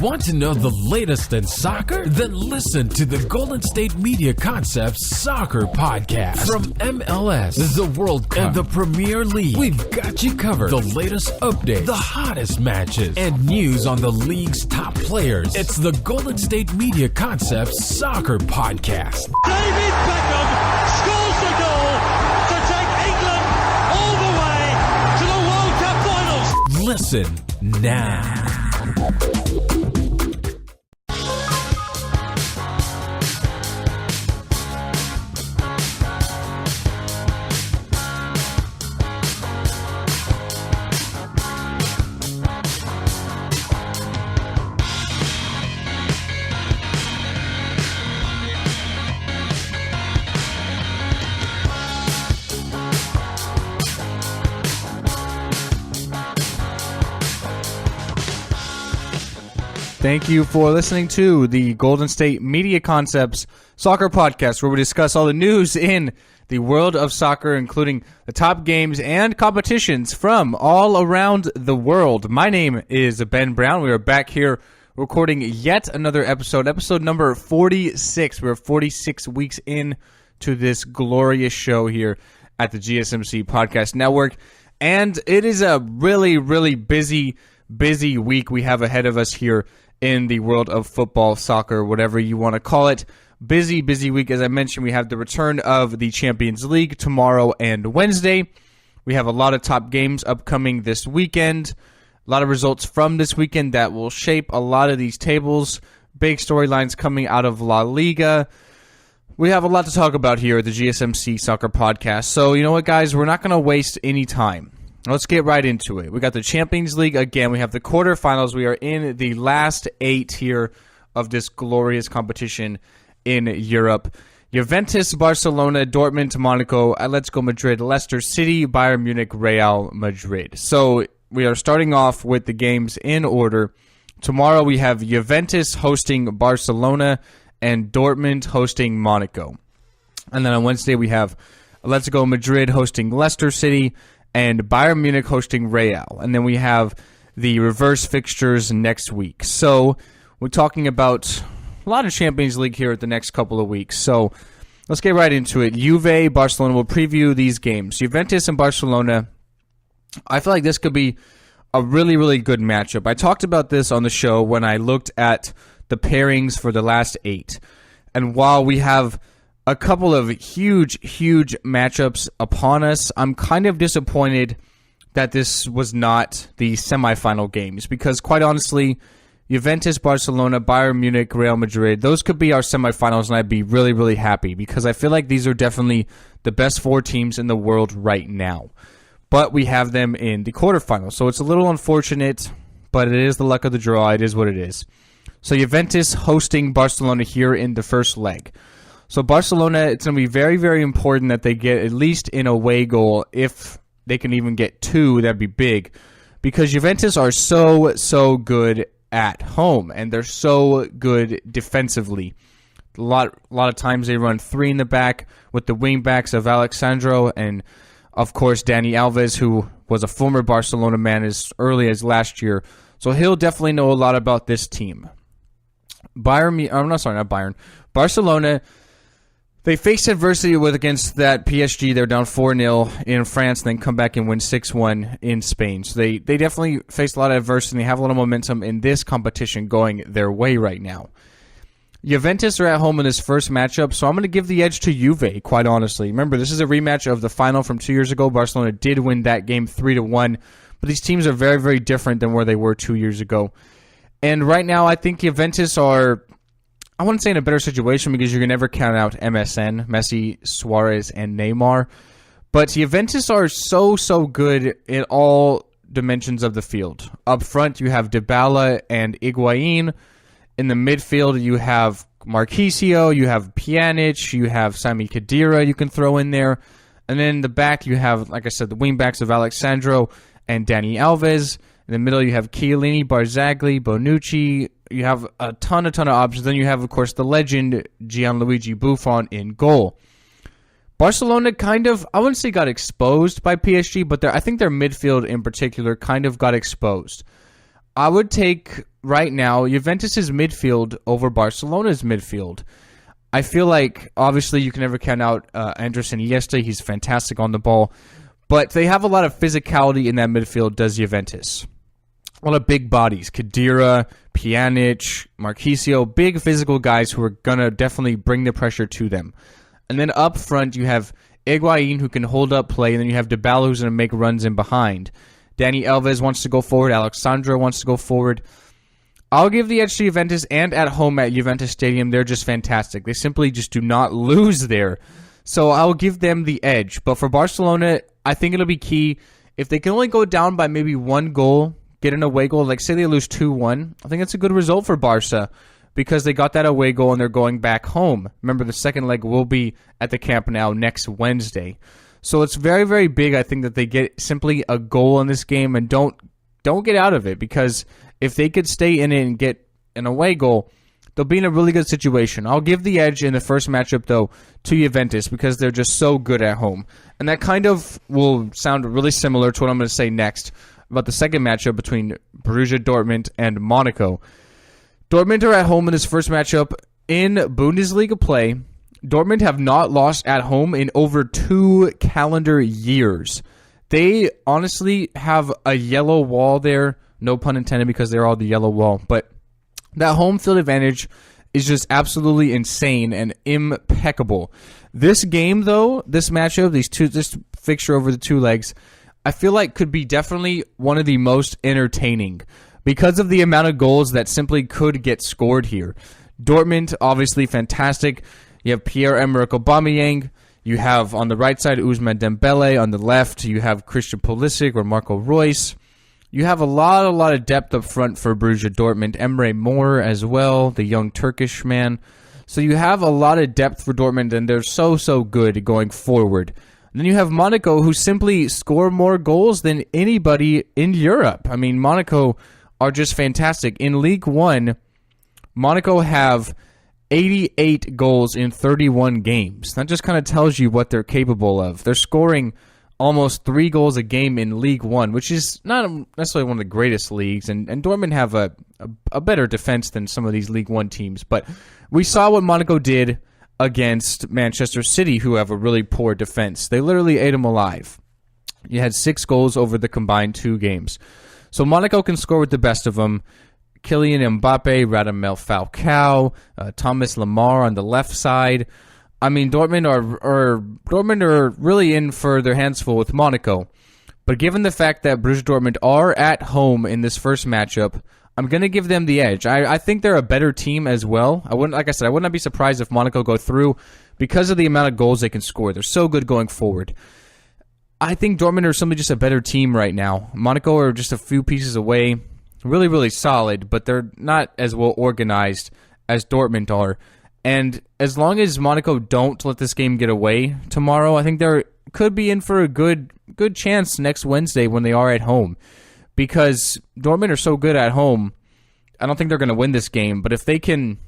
Want to know the latest in soccer? Then listen to the Golden State Media Concepts Soccer Podcast. From MLS, the World Cup, and the Premier League, we've got you covered. The latest updates, the hottest matches, and news on the league's top players. It's the Golden State Media Concepts Soccer Podcast. David Beckham scores the goal to take England all the way to the World Cup finals. Listen now. Thank you for listening to the Golden State Media Concepts Soccer Podcast, where we discuss all the news in the world of soccer, including the top games and competitions from all around the world. My name is Ben Brown. We are back here recording yet another episode number 46. We're 46 weeks in to this glorious show here at the GSMC Podcast Network, and it is a really, really busy week we have ahead of us here in the world of football, soccer, whatever you want to call it. Busy week. As I mentioned, we have the return of the Champions League tomorrow and Wednesday. We have a lot of top games upcoming this weekend. A lot of results from this weekend that will shape a lot of these tables. Big storylines coming out of La Liga. We have a lot to talk about here at the GSMC Soccer Podcast. So, you know what, guys? We're not going to waste any time. Let's get right into it. We got the Champions League again. We have the quarterfinals. We are in the last 8 here of this glorious competition in Europe. Juventus, Barcelona, Dortmund, Monaco, Atletico Madrid, Leicester City, Bayern Munich, Real Madrid. So we are starting off with the games in order. Tomorrow we have Juventus hosting Barcelona and Dortmund hosting Monaco. And then on Wednesday we have Atletico Madrid hosting Leicester City and Bayern Munich hosting Real. And then we have the reverse fixtures next week. So we're talking about a lot of Champions League here at the next couple of weeks. So let's get right into it. Juve, Barcelona, we'll preview these games. Juventus and Barcelona, I feel like this could be a really, really good matchup. I talked about this on the show when I looked at the pairings for the last 8. And while we have a couple of huge matchups upon us, I'm kind of disappointed that this was not the semifinal games, because quite honestly, Juventus, Barcelona, Bayern Munich, Real Madrid, those could be our semifinals, and I'd be really, really happy, because I feel like these are definitely the best 4 teams in the world right now. But we have them in the quarterfinals, so it's a little unfortunate, but it is the luck of the draw. It is what it is. So Juventus hosting Barcelona here in the first leg. So Barcelona, it's going to be very, very important that they get at least an away goal. If they can even get 2, that'd be big. Because Juventus are so good at home, and they're so good defensively. A lot of times they run 3 in the back with the wing backs of Alexandro and, of course, Dani Alves, who was a former Barcelona man as early as last year. So he'll definitely know a lot about this team. Barcelona, they faced adversity against that PSG. They're down 4-0 in France, then come back and win 6-1 in Spain. So they definitely faced a lot of adversity, and they have a lot of momentum in this competition going their way right now. Juventus are at home in this first matchup, so I'm going to give the edge to Juve, quite honestly. Remember, this is a rematch of the final from 2 years ago. Barcelona did win that game 3-1, but these teams are very, very different than where they were 2 years ago. And right now, I think Juventus are, I wouldn't say in a better situation, because you can never count out MSN, Messi, Suarez, and Neymar. But Juventus are so good in all dimensions of the field. Up front, you have Dybala and Higuain. In the midfield, you have Marchisio, you have Pjanic, you have Sami Khedira you can throw in there. And then in the back, you have, like I said, the wingbacks of Alexandro and Dani Alves. In the middle, you have Chiellini, Barzagli, Bonucci. You have a ton of options. Then you have, of course, the legend Gianluigi Buffon in goal. Barcelona kind of, I wouldn't say got exposed by PSG, but I think their midfield in particular kind of got exposed. I would take right now Juventus' midfield over Barcelona's midfield. I feel like, obviously, you can never count out Anderson Iniesta. He's fantastic on the ball. But they have a lot of physicality in that midfield, does Juventus. A lot of big bodies. Khedira, Pjanic, Marchisio, big physical guys who are going to definitely bring the pressure to them. And then up front, you have Higuain, who can hold up play, and then you have Dybala, who's going to make runs in behind. Dani Alves wants to go forward. Alexandro wants to go forward. I'll give the edge to Juventus, and at home at Juventus Stadium, they're just fantastic. They simply just do not lose there. So I'll give them the edge. But for Barcelona, I think it'll be key. If they can only go down by maybe one goal, get an away goal, like say they lose 2-1, I think that's a good result for Barca because they got that away goal and they're going back home. Remember, the second leg will be at the Camp Nou next Wednesday. So it's very, very big, I think, that they get simply a goal in this game and don't get out of it, because if they could stay in it and get an away goal, they'll be in a really good situation. I'll give the edge in the first matchup, though, to Juventus because they're just so good at home. And that kind of will sound really similar to what I'm going to say next about the second matchup between Borussia Dortmund and Monaco. Dortmund are at home in this first matchup in Bundesliga play. Dortmund have not lost at home in over 2 calendar years. They honestly have a yellow wall there. No pun intended, because they're all the yellow wall. But that home field advantage is just absolutely insane and impeccable. This game, though, this matchup, this fixture over the 2 legs, I feel like could be definitely one of the most entertaining because of the amount of goals that simply could get scored here. Dortmund, obviously fantastic. You have Pierre-Emerick Aubameyang. You have on the right side Ousmane Dembele. On the left, you have Christian Pulisic or Marco Reus. You have a lot of depth up front for Borussia Dortmund. Emre Mor as well, the young Turkish man. So you have a lot of depth for Dortmund, and they're so good going forward. And then you have Monaco, who simply score more goals than anybody in Europe. I mean, Monaco are just fantastic. In League One, Monaco have 88 goals in 31 games. That just kind of tells you what they're capable of. They're scoring almost 3 goals a game in League One, which is not necessarily one of the greatest leagues, and Dortmund have a better defense than some of these League One teams. But we saw what Monaco did against Manchester City, who have a really poor defense. They literally ate them alive. You had 6 goals over the combined 2 games. So Monaco can score with the best of them. Kylian Mbappe, Radamel Falcao, Thomas Lemar on the left side. I mean, Dortmund are really in for their hands full with Monaco. But given the fact that Borussia Dortmund are at home in this first matchup, I'm going to give them the edge. I think they're a better team as well. I would not be surprised if Monaco go through because of the amount of goals they can score. They're so good going forward. I think Dortmund are simply just a better team right now. Monaco are just a few pieces away. Really, really solid, but they're not as well organized as Dortmund are. And as long as Monaco don't let this game get away tomorrow, I think they could be in for a good chance next Wednesday when they are at home. Because Dortmund are so good at home, I don't think they're going to win this game. But if they can,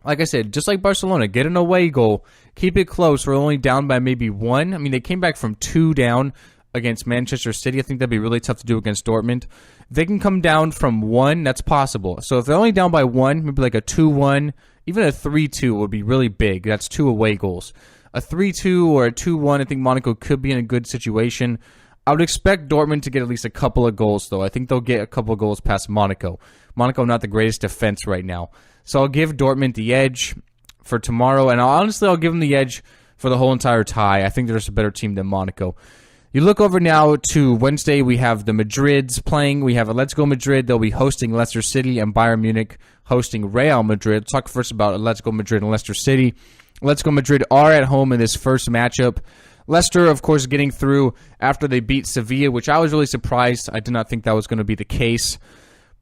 like I said, just like Barcelona, get an away goal, keep it close, we're only down by maybe 1. I mean, they came back from 2 down against Manchester City. I think that'd be really tough to do against Dortmund. If they can come down from 1, that's possible. So if they're only down by 1, maybe like a 2-1, even a 3-2 would be really big. That's 2 away goals. A 3-2 or a 2-1, I think Monaco could be in a good situation. I would expect Dortmund to get at least a couple of goals, though. I think they'll get a couple of goals past Monaco. Monaco not the greatest defense right now. So I'll give Dortmund the edge for tomorrow, and I'll give them the edge for the whole entire tie. I think they're just a better team than Monaco. You look over now to Wednesday, we have the Madrids playing. We have Atletico Madrid. They'll be hosting Leicester City, and Bayern Munich hosting Real Madrid. Let's talk first about Atletico Madrid and Leicester City. Atletico Madrid are at home in this first matchup. Leicester, of course, getting through after they beat Sevilla, which I was really surprised. I did not think that was going to be the case.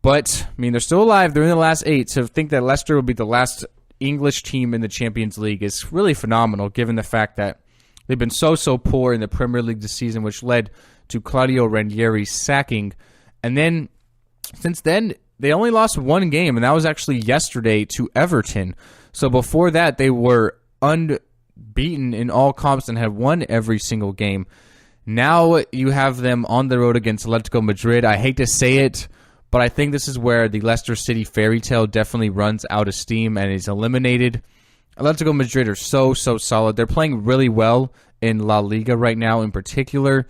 But, I mean, they're still alive. They're in the last 8. So to think that Leicester will be the last English team in the Champions League is really phenomenal, given the fact that they've been so poor in the Premier League this season, which led to Claudio Ranieri's sacking. And then, since then, they only lost 1 game, and that was actually yesterday to Everton. So before that, they were unbeaten in all comps and had won every single game. Now you have them on the road against Atletico Madrid. I hate to say it, But I think this is where the Leicester City fairy tale definitely runs out of steam and is eliminated. Atletico Madrid are so solid. They're playing really well in La Liga right now in particular.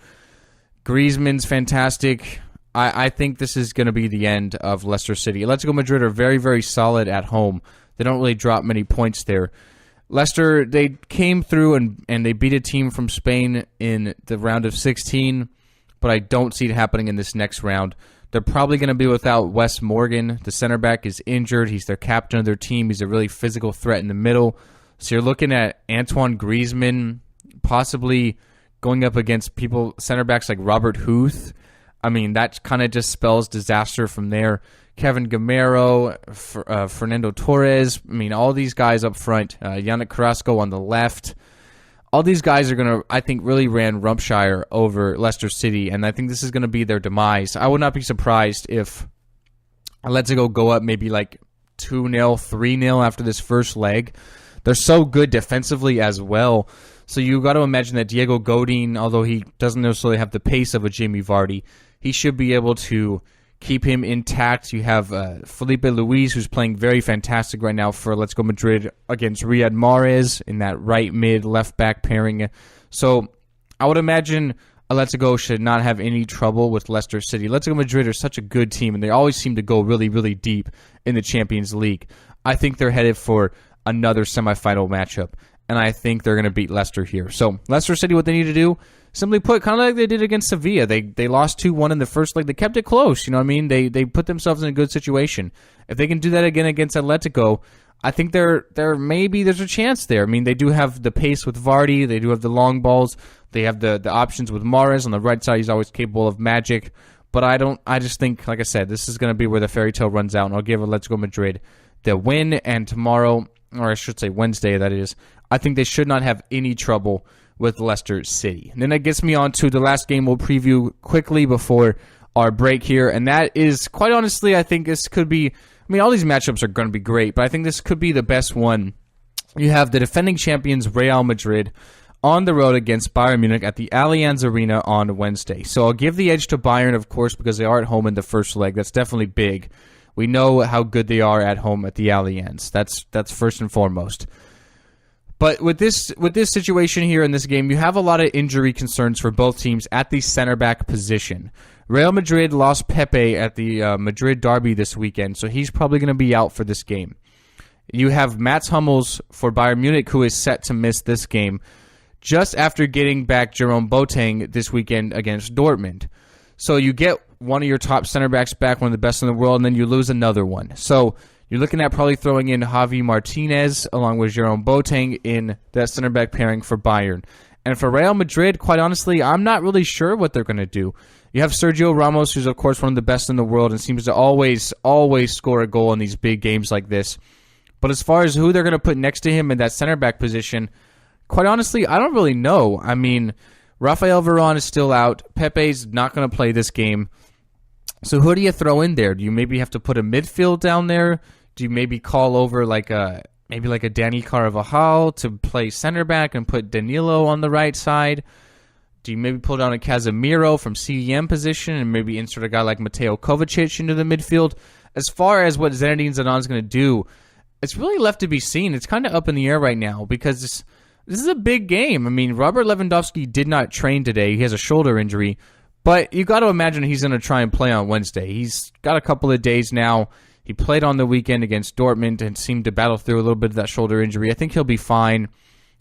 Griezmann's fantastic. I think this is going to be the end of Leicester City. Atletico Madrid are very solid at home. They don't really drop many points there. Leicester, they came through and they beat a team from Spain in the round of 16, but I don't see it happening in this next round. They're probably going to be without Wes Morgan. The center back is injured. He's their captain of their team. He's a really physical threat in the middle. So you're looking at Antoine Griezmann possibly going up against center backs like Robert Huth. I mean, that kind of just spells disaster from there. Kevin Gamero, Fernando Torres. I mean, all these guys up front. Yannick Carrasco on the left. All these guys are going to, I think, really ran Rumpshire over Leicester City, and I think this is going to be their demise. I would not be surprised if Atletico go up maybe like 2-0, 3-0 after this first leg. They're so good defensively as well. So you got to imagine that Diego Godin, although he doesn't necessarily have the pace of a Jamie Vardy, he should be able to keep him intact. You have Felipe Luis, who's playing very fantastic right now for Atletico Madrid against Riyad Mahrez in that right mid left back pairing. So I would imagine Atletico should not have any trouble with Leicester City. Atletico Madrid are such a good team, and they always seem to go really deep in the Champions League. I think they're headed for another semifinal matchup, and I think they're going to beat Leicester here. So Leicester City, what they need to do, simply put, kind of like they did against Sevilla. They lost 2-1 in the first leg. They kept it close. You know what I mean? They put themselves in a good situation. If they can do that again against Atletico, I think there's a chance there. I mean, they do have the pace with Vardy. They do have the long balls. They have the options with Mahrez on the right side. He's always capable of magic. But I just think, like I said, this is going to be where the fairy tale runs out, and I'll give Atletico Madrid the win. And tomorrow, or I should say Wednesday, that is, I think they should not have any trouble with Leicester City. And then that gets me on to the last game we'll preview quickly before our break here, and that is, quite honestly, I think this could be, all these matchups are going to be great, but I think this could be the best one. You have the defending champions Real Madrid on the road against Bayern Munich at the Allianz Arena on Wednesday. So I'll give the edge to Bayern, of course, because they are at home in the first leg. That's definitely big. We know how good they are at home at the Allianz. That's first and foremost. But with this situation here in this game, you have a lot of injury concerns for both teams at the center back position. Real Madrid lost Pepe at the Madrid Derby this weekend, so he's probably going to be out for this game. You have Mats Hummels for Bayern Munich, who is set to miss this game, just after getting back Jerome Boateng this weekend against Dortmund. So you get one of your top center backs back, one of the best in the world, and then you lose another one. So you're looking at probably throwing in Javi Martinez along with Jerome Boateng in that center back pairing for Bayern. And for Real Madrid, quite honestly, I'm not really sure what they're going to do. You have Sergio Ramos, who's of course one of the best in the world and seems to always score a goal in these big games like this. But as far as who they're going to put next to him in that center back position, quite honestly, I don't really know. I mean, Rafael Varane is still out. Pepe's not going to play this game. So who do you throw in there? Do you maybe have to put a midfield down there? Do you maybe call over like a Dani Carvajal to play center back and put Danilo on the right side? Do you maybe pull down a Casemiro from CEM position and maybe insert a guy like Mateo Kovacic into the midfield? As far as what Zinedine Zidane's going to do, it's really left to be seen. It's kind of up in the air right now because this is a big game. I mean, Robert Lewandowski did not train today. He has a shoulder injury. But you got to imagine he's going to try and play on Wednesday. He's got a couple of days now. He played on the weekend against Dortmund and seemed to battle through a little bit of that shoulder injury. I think he'll be fine.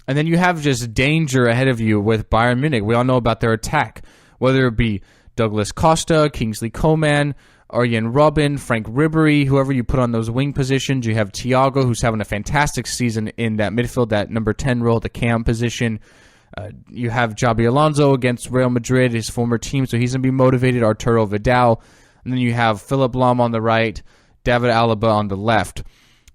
And then you have just danger ahead of you with Bayern Munich. We all know about their attack, whether it be Douglas Costa, Kingsley Coman, Arjen Robben, Frank Ribery, whoever you put on those wing positions. You have Thiago, who's having a fantastic season in that midfield, that number 10 role, the cam position. You have Xabi Alonso against Real Madrid, his former team, so he's going to be motivated. Arturo Vidal. And then you have Philipp Lahm on the right, David Alaba on the left.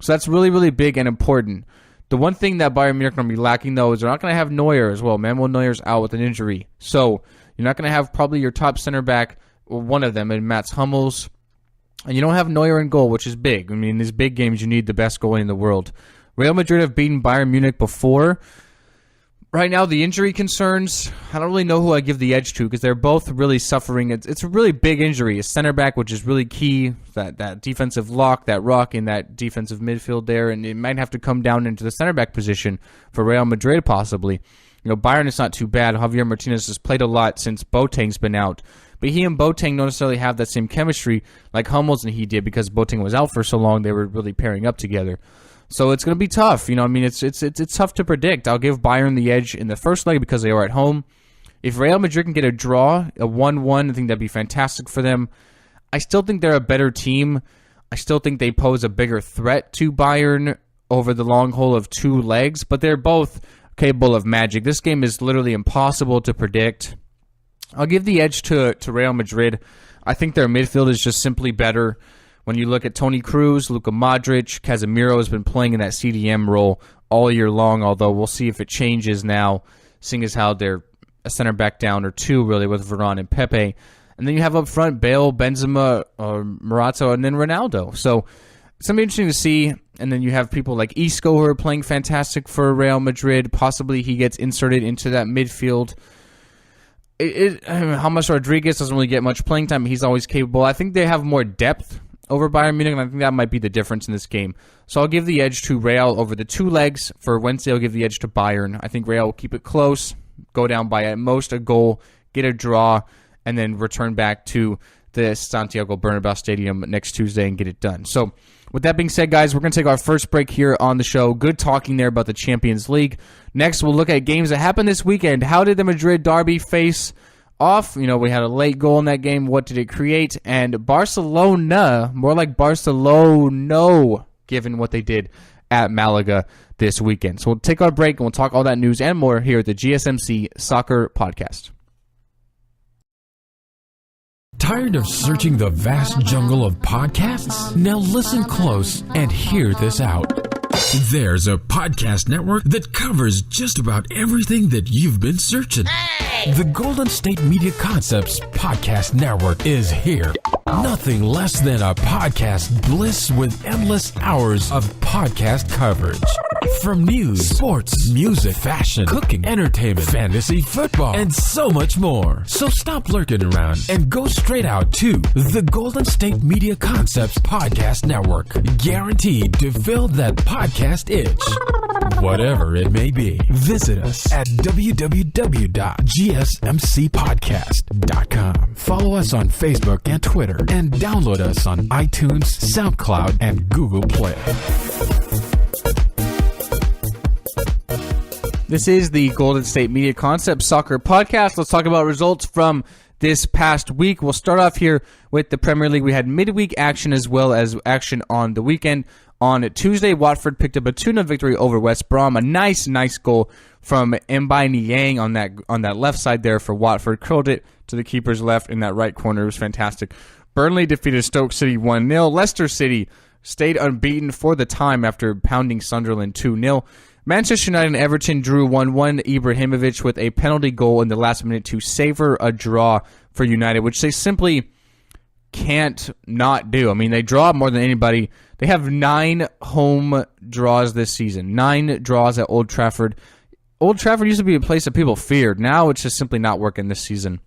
So that's really, really big and important. The one thing that Bayern Munich are going to be lacking, though, is they're not going to have Neuer as well. Manuel Neuer's out with an injury. So you're not going to have probably your top center back, or one of them, in Mats Hummels. And you don't have Neuer in goal, which is big. I mean, in these big games, you need the best goalie in the world. Real Madrid have beaten Bayern Munich before. Right now, the injury concerns, I don't really know who I give the edge to because they're both really suffering. It's a really big injury. A center back, which is really key, that defensive lock, that rock in that defensive midfield there, and it might have to come down into the center back position for Real Madrid possibly. Bayern is not too bad. Javier Martinez has played a lot since Boateng's been out. But he and Boateng don't necessarily have that same chemistry like Hummels and he did because Boateng was out for so long. They were really pairing up together. So it's going to be tough. It's tough to predict. I'll give Bayern the edge in the first leg because they are at home. If Real Madrid can get a draw, a 1-1, I think that'd be fantastic for them. I still think they're a better team. I still think they pose a bigger threat to Bayern over the long haul of 2 legs, but they're both capable of magic. This game is literally impossible to predict. I'll give the edge to Real Madrid. I think their midfield is just simply better. When you look at Toni Kroos, Luka Modric, Casemiro has been playing in that CDM role all year long, although we'll see if it changes now, seeing as how they're a center back down or 2, really, with Varane and Pepe. And then you have up front Bale, Benzema, Morata, and then Ronaldo. So it's something interesting to see. And then you have people like Isco who are playing fantastic for Real Madrid. Possibly he gets inserted into that midfield. James Rodriguez doesn't really get much playing time. He's always capable. I think they have more depth over Bayern Munich, and I think that might be the difference in this game. So I'll give the edge to Real over the 2 legs. For Wednesday, I'll give the edge to Bayern. I think Real will keep it close, go down by at most a goal, get a draw, and then return back to the Santiago Bernabeu Stadium next Tuesday and get it done. So with that being said, guys, we're going to take our first break here on the show. Good talking there about the Champions League. Next, we'll look at games that happened this weekend. How did the Madrid Derby face off? We had a late goal in that game. What did it create? And Barcelona, more like Barceloh, given what they did at Malaga this weekend. So we'll take our break and we'll talk all that news and more here at the GSMC Soccer Podcast. Tired of searching the vast jungle of podcasts? Now listen close and hear this out. There's a podcast network that covers just about everything that you've been searching. Hey! The Golden State Media Concepts Podcast Network is here. Nothing less than a podcast bliss with endless hours of podcast coverage. From news, sports, music, fashion, cooking, entertainment, fantasy, football, and so much more. So stop lurking around and go straight out to the Golden State Media Concepts Podcast Network. Guaranteed to fill that podcast itch. Whatever it may be. Visit us at www.gsmcpodcast.com. Follow us on Facebook and Twitter, and download us on iTunes, SoundCloud, and Google Play. This is the Golden State Media Concepts Soccer Podcast. Let's talk about results from this past week. We'll start off here with the Premier League. We had midweek action as well as action on the weekend. On Tuesday, Watford picked up a 2-0 victory over West Brom. A nice goal from Mbai Niang on that left side there for Watford. Curled it to the keeper's left in that right corner. It was fantastic. Burnley defeated Stoke City 1-0. Leicester City stayed unbeaten for the time after pounding Sunderland 2-0. Manchester United and Everton drew 1-1. Ibrahimovic with a penalty goal in the last minute to savor a draw for United, which they simply can't not do. I mean, they draw more than anybody. They have 9 home draws this season. 9 draws at Old Trafford. Old Trafford used to be a place that people feared. Now it's just simply not working this season.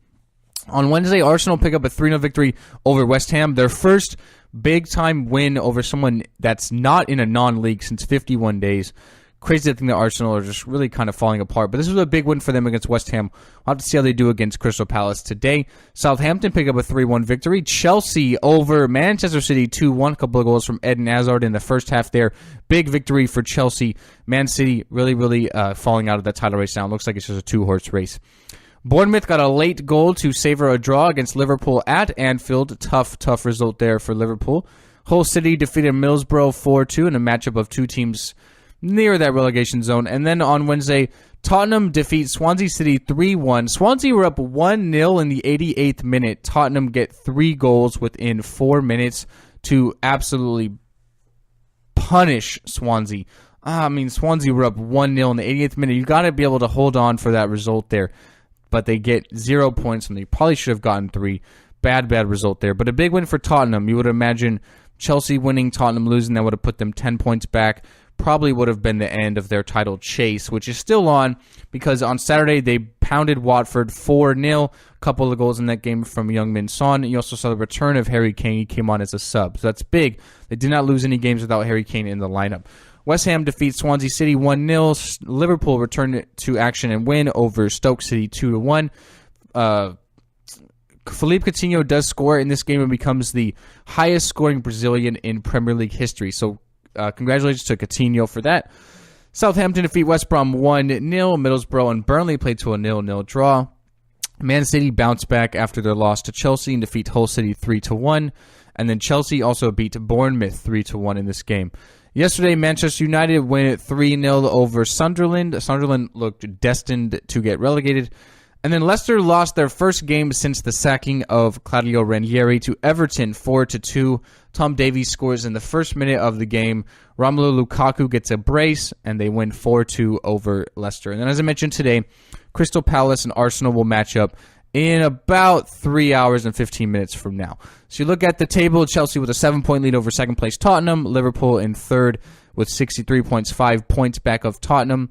On Wednesday, Arsenal pick up a 3-0 victory over West Ham. Their first big-time win over someone that's not in a non-league since 51 days. Crazy to think that Arsenal are just really kind of falling apart. But this was a big win for them against West Ham. We'll have to see how they do against Crystal Palace today. Southampton pick up a 3-1 victory. Chelsea over Manchester City 2-1. A couple of goals from Eden Hazard in the first half there. Big victory for Chelsea. Man City really falling out of that title race now. It looks like it's just a 2-horse race. Bournemouth got a late goal to savor a draw against Liverpool at Anfield. Tough result there for Liverpool. Hull City defeated Middlesbrough 4-2 in a matchup of two teams near that relegation zone. And then on Wednesday, Tottenham defeats Swansea City 3-1. Swansea were up 1-0 in the 88th minute. Tottenham get 3 goals within 4 minutes to absolutely punish Swansea. Swansea were up 1-0 in the 88th minute. You got to be able to hold on for that result there. But they get 0 points, and they probably should have gotten 3. Bad result there. But a big win for Tottenham. You would imagine Chelsea winning, Tottenham losing. That would have put them 10 points back. probably would have been the end of their title chase, which is still on because on Saturday they pounded Watford 4-0. A couple of goals in that game from Heung-min Son. You also saw the return of Harry Kane. He came on as a sub, so that's big. They did not lose any games without Harry Kane in the lineup. West Ham defeats Swansea City 1-0. Liverpool returned to action and win over Stoke City 2-1. Philippe Coutinho does score in this game and becomes the highest scoring Brazilian in Premier League history. So congratulations to Coutinho for that. Southampton defeat West Brom 1-0. Middlesbrough and Burnley played to a 0-0 draw. Man City bounced back after their loss to Chelsea and defeat Hull City 3-1. And then Chelsea also beat Bournemouth 3-1 in this game. Yesterday, Manchester United win 3-0 over Sunderland. Sunderland looked destined to get relegated. And then Leicester lost their first game since the sacking of Claudio Ranieri to Everton 4-2. Tom Davies scores in the first minute of the game. Romelu Lukaku gets a brace, and they win 4-2 over Leicester. And then as I mentioned today, Crystal Palace and Arsenal will match up in about 3 hours and 15 minutes from now. So you look at the table, Chelsea with a 7-point lead over second place Tottenham. Liverpool in third with 63 points, 5 points back of Tottenham.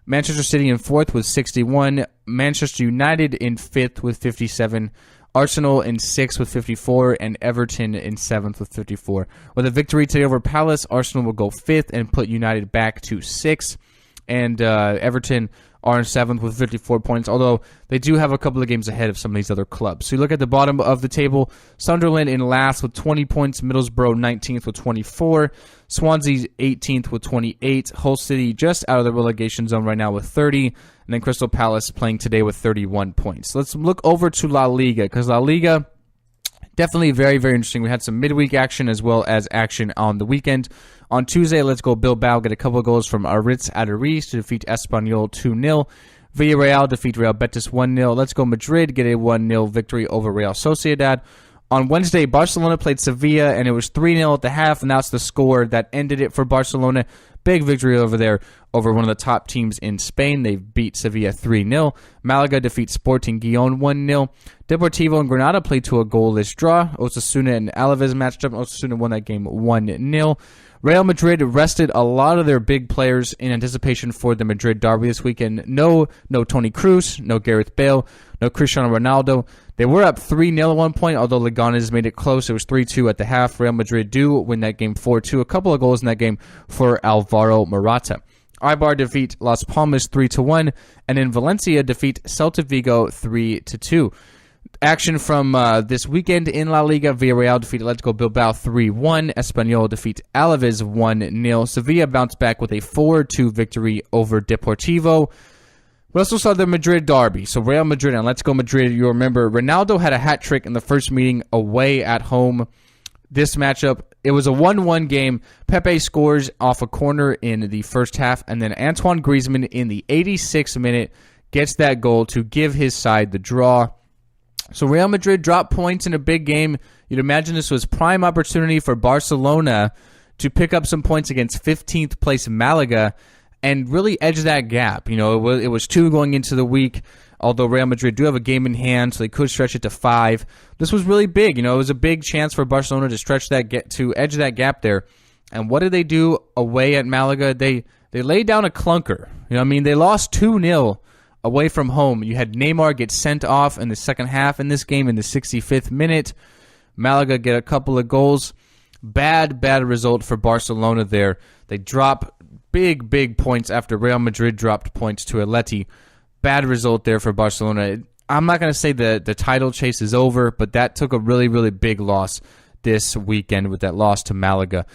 Manchester City in fourth with 61. Manchester United in fifth with 57. Arsenal in sixth with 54. And Everton in seventh with 54. With a victory today over Palace, Arsenal will go fifth and put United back to sixth. And Everton are in seventh with 54 points, although they do have a couple of games ahead of some of these other clubs. So you look at the bottom of the table, Sunderland in last with 20 points, Middlesbrough 19th with 24, Swansea 18th with 28, Hull City just out of the relegation zone right now with 30, and then Crystal Palace playing today with 31 points. Let's look over to La Liga, because La Liga, definitely very, very interesting. We had some midweek action as well as action on the weekend. On Tuesday, let's go Bilbao, get a couple of goals from Aritz Aduriz to defeat Espanyol 2-0. Villarreal defeat Real Betis 1-0. Let's go Madrid, get a 1-0 victory over Real Sociedad. On Wednesday, Barcelona played Sevilla, and it was 3-0 at the half, and that's the score that ended it for Barcelona. Big victory over there over one of the top teams in Spain. They beat Sevilla 3-0. Malaga defeats Sporting Gijón 1-0. Deportivo and Granada played to a goalless draw. Osasuna and Alaves matched up. Osasuna won that game 1-0. Real Madrid rested a lot of their big players in anticipation for the Madrid Derby this weekend. No Toni Kroos, no Gareth Bale, no Cristiano Ronaldo. They were up 3-0 at one point, although Leganes made it close. It was 3-2 at the half. Real Madrid do win that game 4-2. A couple of goals in that game for Alvaro Morata. Eibar defeat Las Palmas 3-1, and in Valencia defeat Celta Vigo 3-2. Action from this weekend in La Liga, Villarreal defeat Atletico Bilbao 3-1. Espanyol defeat Alaves 1-0. Sevilla bounced back with a 4-2 victory over Deportivo. We also saw the Madrid Derby. So Real Madrid and Let's Go Madrid. You remember Ronaldo had a hat trick in the first meeting away at home. This matchup, it was a 1-1 game. Pepe scores off a corner in the first half, and then Antoine Griezmann in the 86th minute gets that goal to give his side the draw. So Real Madrid dropped points in a big game. You'd imagine this was prime opportunity for Barcelona to pick up some points against 15th place Malaga and really edge that gap. You know, it was 2 going into the week, although Real Madrid do have a game in hand, so they could stretch it to 5. This was really big. You know, it was a big chance for Barcelona to stretch that to edge that gap there. And what did they do away at Malaga? They laid down a clunker. You know, I mean, they lost 2-0 away from home. You had Neymar get sent off in the second half in this game in the 65th minute. Malaga get a couple of goals. Bad result for Barcelona there. They drop big points after Real Madrid dropped points to Atleti. Bad result there for Barcelona. I'm not going to say the title chase is over, but that took a really big loss this weekend with that loss to Malaga.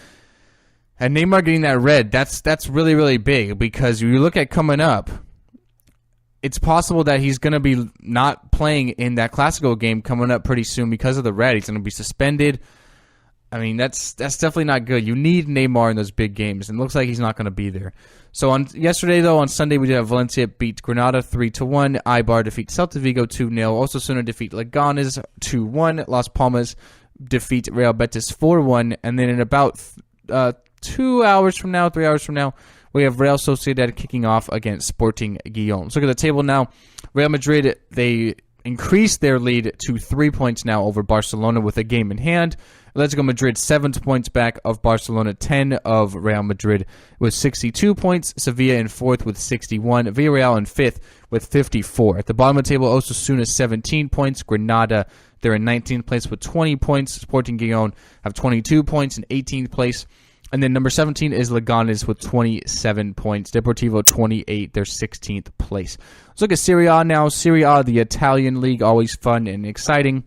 And Neymar getting that red, that's really big, because you look at coming up, it's possible that he's going to be not playing in that Clásico game coming up pretty soon because of the red. He's going to be suspended. I mean, that's definitely not good. You need Neymar in those big games, and it looks like he's not going to be there. So on Sunday, we did have Valencia beat Granada 3-1. Eibar defeat Celta Vigo 2-0. Osasuna defeat Leganes 2-1. Las Palmas defeat Real Betis 4-1. And then in about 3 hours from now, we have Real Sociedad kicking off against Sporting Gijón. Let's look at the table now. Real Madrid, they increased their lead to 3 points now over Barcelona with a game in hand. Atletico Madrid 7 points back of Barcelona, 10 of Real Madrid with 62 points. Sevilla in 4th with 61. Villarreal in 5th with 54. At the bottom of the table, Osasuna 17 points. Granada, they're in 19th place with 20 points. Sporting Gijón have 22 points in 18th place. And then number 17 is Leganes with 27 points. Deportivo 28, they're 16th place. Let's look at Serie A now. Serie A, the Italian league, always fun and exciting.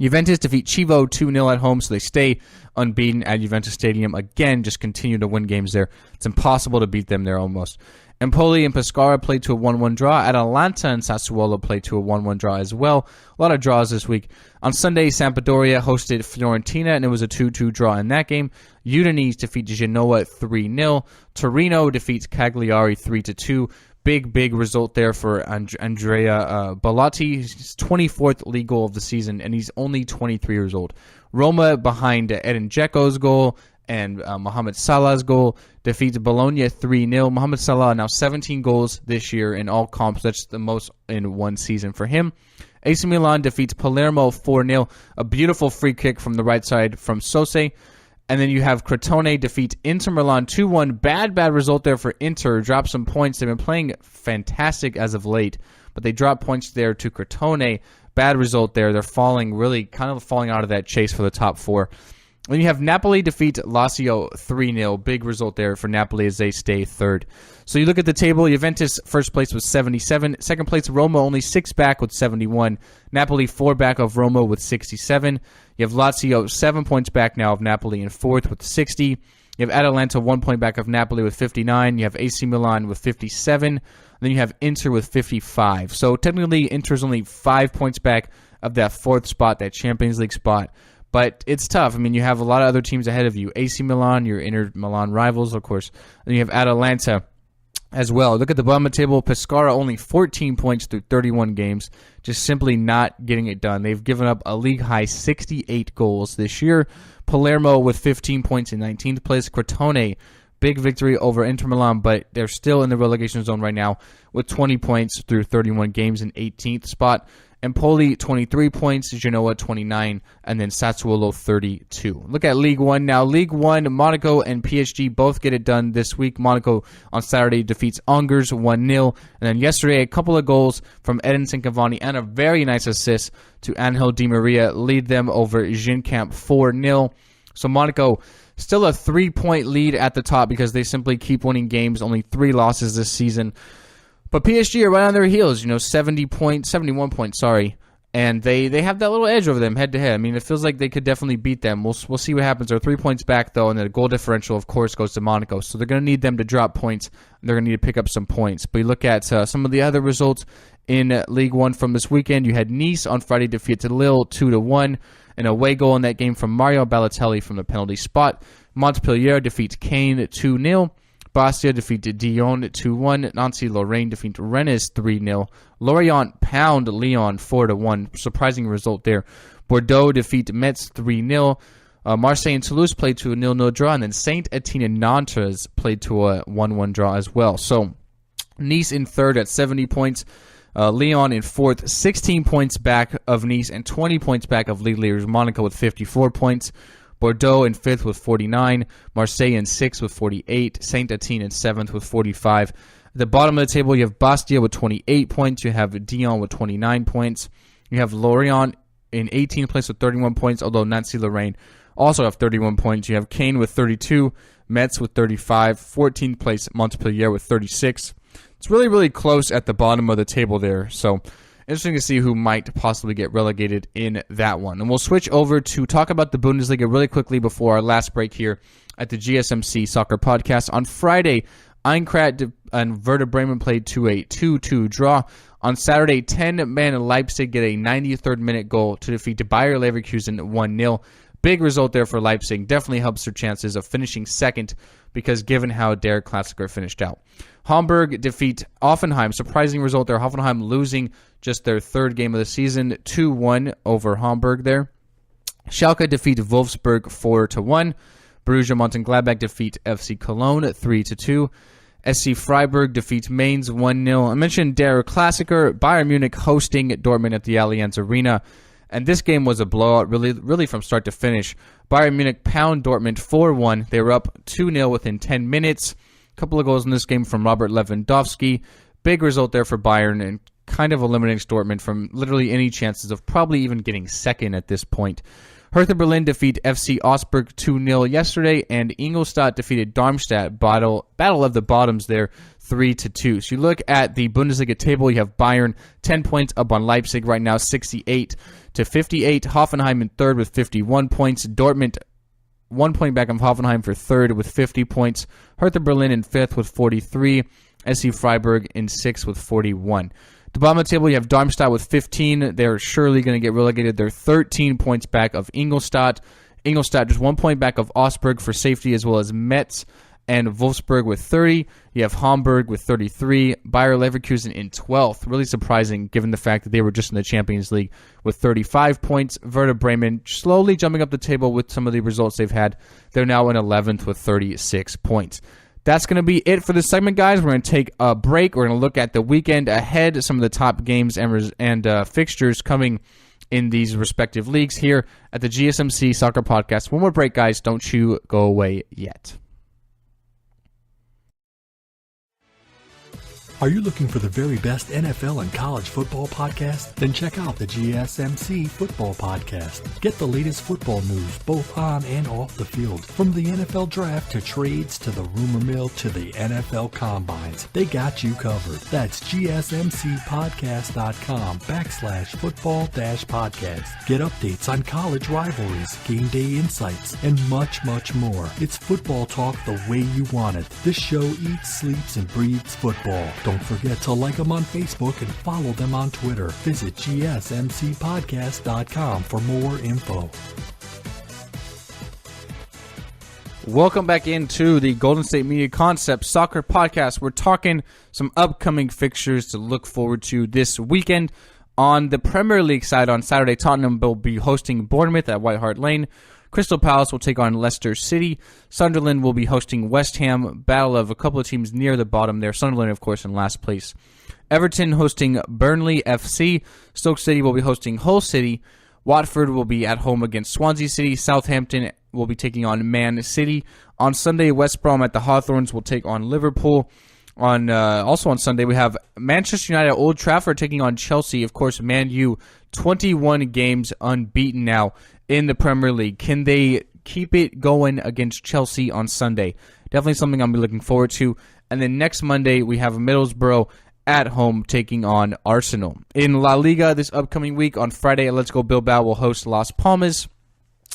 Juventus defeat Chievo 2-0 at home, so they stay unbeaten at Juventus Stadium. Again, just continue to win games there. It's impossible to beat them there almost. Empoli and Pescara played to a 1-1 draw. Atalanta and Sassuolo played to a 1-1 draw as well. A lot of draws this week. On Sunday, Sampdoria hosted Fiorentina, and it was a 2-2 draw in that game. Udinese defeat Genoa 3-0. Torino defeats Cagliari 3-2. Big result there for Andrea Bellotti. His 24th league goal of the season, and he's only 23 years old. Roma, behind Edin Dzeko's goal and Mohamed Salah's goal, defeats Bologna 3-0. Mohamed Salah now 17 goals this year in all comps. That's the most in one season for him. AC Milan defeats Palermo 4-0. A beautiful free kick from the right side from Sose. And then you have Crotone defeat Inter Milan 2-1. Bad result there for Inter. Drop some points. They've been playing fantastic as of late, but they drop points there to Crotone. Bad result there. They're falling out of that chase for the top 4. Then you have Napoli defeat Lazio 3-0. Big result there for Napoli as they stay 3rd. So you look at the table. Juventus first place with 77. Second place Roma only 6 back with 71. Napoli 4 back of Roma with 67. You have Lazio 7 points back now of Napoli in 4th with 60. You have Atalanta 1 point back of Napoli with 59. You have AC Milan with 57. Then you have Inter with 55. So technically Inter's only 5 points back of that 4th spot, that Champions League spot. But it's tough. I mean, you have a lot of other teams ahead of you. AC Milan, your Inter Milan rivals, of course. Then you have Atalanta as well. Look at the bottom of the table. Pescara only 14 points through 31 games. Just simply not getting it done. They've given up a league-high 68 goals this year. Palermo with 15 points in 19th place. Crotone, big victory over Inter Milan, but they're still in the relegation zone right now with 20 points through 31 games in 18th spot. Empoli, 23 points, Genoa, 29, and then Sassuolo, 32. Look at League 1 now. League 1, Monaco and PSG both get it done this week. Monaco on Saturday defeats Angers 1-0. And then yesterday, a couple of goals from Edinson Cavani and a very nice assist to Angel Di Maria lead them over Ginkamp 4-0. So Monaco still a 3-point lead at the top because they simply keep winning games. Only 3 losses this season. But PSG are right on their heels, 71 points, and they have that little edge over them head-to-head. I mean, it feels like they could definitely beat them. We'll see what happens. They're 3 points back, though, and the goal differential, of course, goes to Monaco. So they're going to need them to drop points, and they're going to need to pick up some points. But you look at some of the other results in League 1 from this weekend. You had Nice on Friday defeat Lille 2-1, an away goal in that game from Mario Balotelli from the penalty spot. Montpellier defeats Caen 2-0. Bastia defeated Dijon 2-1. Nancy-Lorraine defeat Rennes 3-0. Lorient pound Lyon 4-1. Surprising result there. Bordeaux defeat Metz 3-0. Marseille and Toulouse played to a 0-0 draw. And then Saint-Etienne and Nantes played to a 1-1 draw as well. So Nice in 3rd at 70 points. Lyon in 4th, 16 points back of Nice and 20 points back of league leaders Monaco with 54 points. Bordeaux in 5th with 49, Marseille in 6th with 48, Saint-Etienne in 7th with 45. At the bottom of the table, you have Bastia with 28 points. You have Dijon with 29 points. You have Lorient in 18th place with 31 points, although Nancy-Lorraine also have 31 points. You have Caen with 32, Metz with 35, 14th place Montpellier with 36. It's really close at the bottom of the table there, so interesting to see who might possibly get relegated in that one. And we'll switch over to talk about the Bundesliga really quickly before our last break here at the GSMC Soccer Podcast. On Friday, Eintracht and Werder Bremen played to a 2-2 draw. On Saturday, 10-man Leipzig get a 93rd minute goal to defeat Bayer Leverkusen 1-0. Big result there for Leipzig. Definitely helps their chances of finishing second because given how Der Klassiker finished out. Hamburg defeat Hoffenheim. Surprising result there. Hoffenheim losing just their 3rd game of the season, 2-1 over Hamburg there. Schalke defeat Wolfsburg 4-1. Borussia Mönchengladbach defeat FC Cologne 3-2. SC Freiburg defeats Mainz 1-0. I mentioned Der Klassiker. Bayern Munich hosting Dortmund at the Allianz Arena. And this game was a blowout, really from start to finish. Bayern Munich pound Dortmund 4-1. They were up 2-0 within 10 minutes. A couple of goals in this game from Robert Lewandowski. Big result there for Bayern and kind of eliminating Dortmund from literally any chances of probably even getting second at this point. Hertha Berlin defeat FC Augsburg 2-0 yesterday, and Ingolstadt defeated Darmstadt. Battle of the bottoms there, 3-2. So you look at the Bundesliga table, you have Bayern 10 points up on Leipzig right now, 68 to 58. Hoffenheim in third with 51 points. Dortmund 1 point back on Hoffenheim for third with 50 points. Hertha Berlin in fifth with 43. SC Freiburg in sixth with 41. The bottom of the table, you have Darmstadt with 15. They're surely going to get relegated. They're 13 points back of Ingolstadt. Ingolstadt just 1 point back of Augsburg for safety, as well as Metz and Wolfsburg with 30. You have Hamburg with 33. Bayer Leverkusen in 12th. Really surprising given the fact that they were just in the Champions League with 35 points. Werder Bremen slowly jumping up the table with some of the results they've had. They're now in 11th with 36 points. That's going to be it for this segment, guys. We're going to take a break. We're going to look at the weekend ahead, some of the top games and fixtures coming in these respective leagues here at the GSMC Soccer Podcast. One more break, guys. Don't you go away yet. Are you looking for the very best NFL and college football podcast? Then check out the GSMC Football Podcast. Get the latest football news both on and off the field. From the NFL Draft to trades to the rumor mill to the NFL Combines, they got you covered. That's GSMCpodcast.com/football-podcast. Get updates on college rivalries, game day insights, and much, much more. It's football talk the way you want it. This show eats, sleeps, and breathes football. Don't forget to like them on Facebook and follow them on Twitter. Visit GSMCpodcast.com for more info. Welcome back into the Golden State Media Concept Soccer Podcast. We're talking some upcoming fixtures to look forward to this weekend. On the Premier League side, on Saturday, Tottenham will be hosting Bournemouth at White Hart Lane. Crystal Palace will take on Leicester City. Sunderland will be hosting West Ham. Battle of a couple of teams near the bottom there. Sunderland, of course, in last place. Everton hosting Burnley FC. Stoke City will be hosting Hull City. Watford will be at home against Swansea City. Southampton will be taking on Man City. On Sunday, West Brom at the Hawthorns will take on Liverpool. Also on Sunday, we have Manchester United at Old Trafford taking on Chelsea. Of course, Man U, 21 games unbeaten now in the Premier League. Can they keep it going against Chelsea on Sunday? Definitely something I'm looking forward to. And then next Monday, we have Middlesbrough at home taking on Arsenal. In La Liga this upcoming week, on Friday, Let's Go Bilbao will host Las Palmas.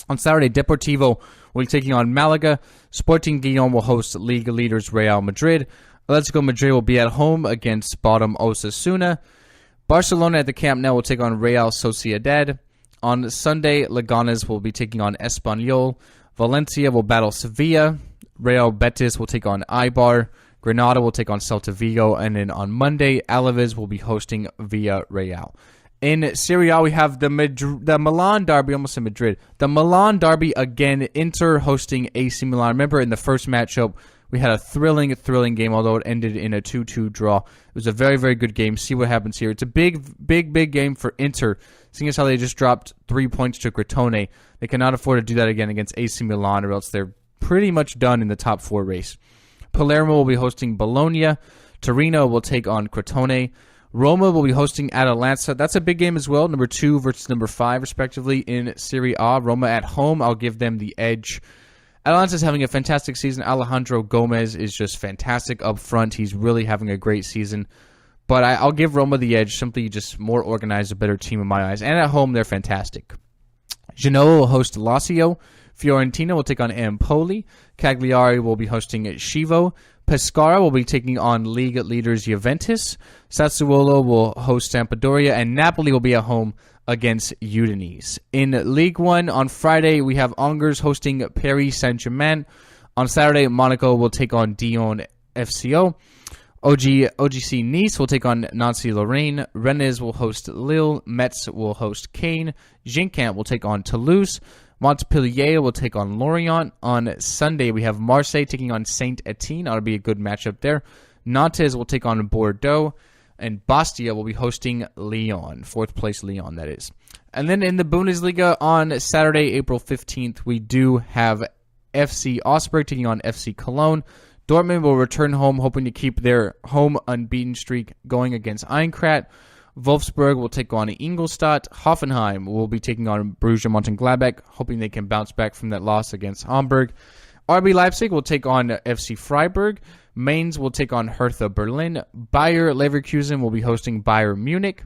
On Saturday, Deportivo will be taking on Malaga. Sporting Gijón will host league leaders Real Madrid. Let's Go Madrid will be at home against bottom Osasuna. Barcelona at the Camp Nou will take on Real Sociedad. On Sunday, Leganes will be taking on Espanyol. Valencia will battle Sevilla. Real Betis will take on Eibar. Granada will take on Celta Vigo. And then on Monday, Alaves will be hosting Villarreal. In Serie A, we have the Milan Derby, almost in Madrid. The Milan Derby again, Inter hosting AC Milan. Remember in the first matchup, we had a thrilling game, although it ended in a 2-2 draw. It was a very, very good game. See what happens here. It's a big game for Inter, seeing as how they just dropped 3 points to Crotone. They cannot afford to do that again against AC Milan, or else they're pretty much done in the top 4 race. Palermo will be hosting Bologna. Torino will take on Crotone. Roma will be hosting Atalanta. That's a big game as well, number 2 versus number 5, respectively, in Serie A. Roma at home, I'll give them the edge. Atalanta's having a fantastic season. Alejandro Gomez is just fantastic up front. He's really having a great season. But I'll give Roma the edge, simply just more organized, a better team in my eyes. And at home, they're fantastic. Genoa will host Lazio. Fiorentina will take on Empoli. Cagliari will be hosting Chievo. Pescara will be taking on league leaders Juventus. Sassuolo will host Sampdoria. And Napoli will be at home against Udinese. In League 1, on Friday, we have Angers hosting Paris Saint-Germain. On Saturday, Monaco will take on Dijon FCO. OGC Nice will take on Nancy Lorraine. Rennes will host Lille. Metz will host Caen. Ginkamp will take on Toulouse. Montpellier will take on Lorient. On Sunday, we have Marseille taking on Saint-Etienne. That'll be a good matchup there. Nantes will take on Bordeaux. and Bastia will be hosting Lyon, 4th place Lyon, that is. And then in the Bundesliga on Saturday, April 15th, we do have FC Augsburg taking on FC Cologne. Dortmund will return home, hoping to keep their home unbeaten streak going against Eintracht. Wolfsburg will take on Ingolstadt. Hoffenheim will be taking on Borussia Mönchengladbach, hoping they can bounce back from that loss against Hamburg. RB Leipzig will take on FC Freiburg. Mainz will take on Hertha Berlin. Bayer Leverkusen will be hosting Bayern Munich.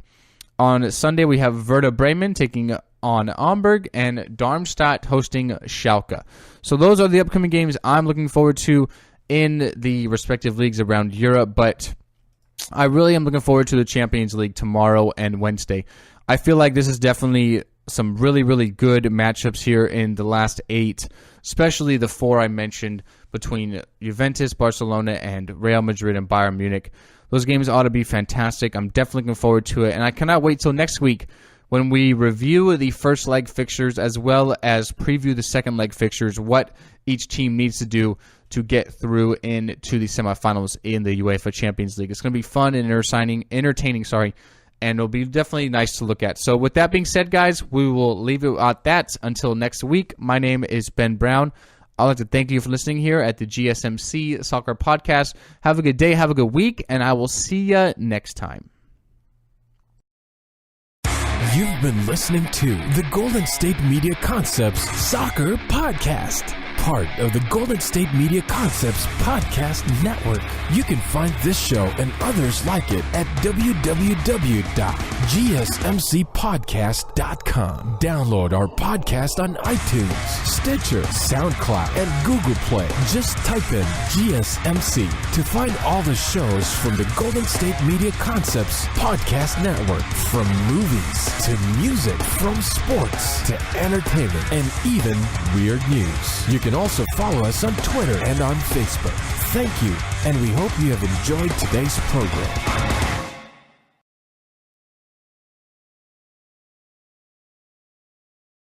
On Sunday, we have Werder Bremen taking on Hamburg and Darmstadt hosting Schalke. So those are the upcoming games I'm looking forward to in the respective leagues around Europe, but I really am looking forward to the Champions League tomorrow and Wednesday. I feel like this is definitely some really, really good matchups here in the last 8, especially the 4 I mentioned between Juventus, Barcelona, and Real Madrid and Bayern Munich. Those games ought to be fantastic. I'm definitely looking forward to it, and I cannot wait till next week when we review the first leg fixtures as well as preview the second leg fixtures, what each team needs to do to get through into the semifinals in the UEFA Champions League. It's going to be fun and entertaining, and it'll be definitely nice to look at. So with that being said, guys, we will leave it at that until next week. My name is Ben Brown. I'd like to thank you for listening here at the GSMC Soccer Podcast. Have a good day, have a good week, and I will see you next time. You've been listening to the Golden State Media Concepts Soccer Podcast, part of the Golden State Media Concepts Podcast Network. You can find this show and others like it at www.gsmcpodcast.com. Download our podcast on iTunes, Stitcher, SoundCloud, and Google Play. Just type in GSMC to find all the shows from the Golden State Media Concepts Podcast Network, from movies to music, from sports to entertainment, and even weird news. You can also follow us on Twitter and on Facebook. Thank you, and we hope you have enjoyed today's program.